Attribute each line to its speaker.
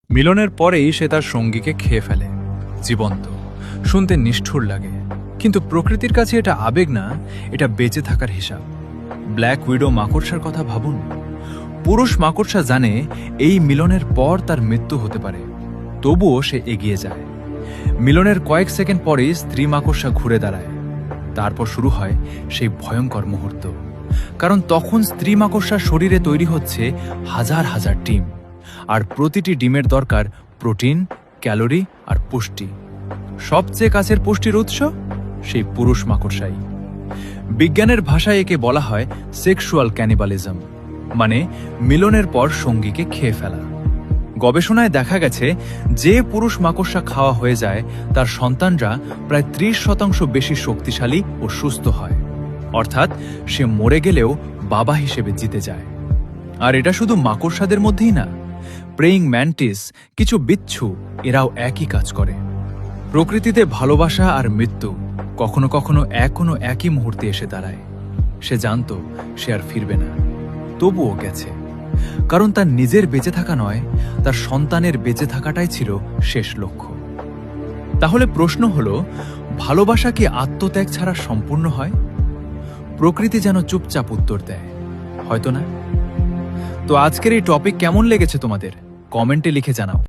Speaker 1: মিলনের পরেই সে তার সঙ্গীকে খেয়ে ফেলে, জীবন্ত। শুনতে নিষ্ঠুর লাগে, কিন্তু প্রকৃতির কাছে এটা আবেগ না, এটা বেঁচে থাকার হিসাব। ব্ল্যাক উইডো মাকড়সার কথা ভাবুন। পুরুষ মাকড়সা জানে এই মিলনের পর তার মৃত্যু হতে পারে, তবুও সে এগিয়ে যায়। মিলনের কয়েক সেকেন্ড পরেই স্ত্রী মাকড়সা ঘুরে দাঁড়ায়। তারপর শুরু হয় সেই ভয়ঙ্কর মুহূর্ত, কারণ তখন স্ত্রী মাকড়সার শরীরে তৈরি হচ্ছে হাজার হাজার ডিম, আর প্রতিটি ডিমের দরকার প্রোটিন, ক্যালোরি আর পুষ্টি। সবচেয়ে কাছের পুষ্টির উৎস সেই পুরুষ মাকড়সাই। বিজ্ঞানের ভাষায় একে বলা হয় সেক্সুয়াল ক্যানিবালিজম, মানে মিলনের পর সঙ্গীকে খেয়ে ফেলা। গবেষণায় দেখা গেছে, যে পুরুষ মাকড়সা খাওয়া হয়ে যায় তার সন্তানরা প্রায় 30% বেশি শক্তিশালী ও সুস্থ হয়। অর্থাৎ সে মরে গেলেও বাবা হিসেবে জিতে যায়। আর এটা শুধু মাকড়সাদের মধ্যেই না, প্রেইং ম্যান্টিস, কিছু বিচ্ছু, এরাও একই কাজ করে। প্রকৃতিতে ভালোবাসা আর মৃত্যু কখনো কখনো একই মুহূর্তে এসে দাঁড়ায়। সে জানত সে আর ফিরবে না, তবুও গেছে, কারণ তার নিজের বেঁচে থাকা নয়, তার সন্তানের বেঁচে থাকাটাই ছিল শেষ লক্ষ্য। তাহলে প্রশ্ন হলো, ভালোবাসা কি আত্মত্যাগ ছাড়া সম্পূর্ণ হয়? প্রকৃতি যেন চুপচাপ উত্তর দেয়, হয়তো না। তো আজকের এই টপিক কেমন লেগেছে তোমাদের? কমেন্টে লিখে জানাও।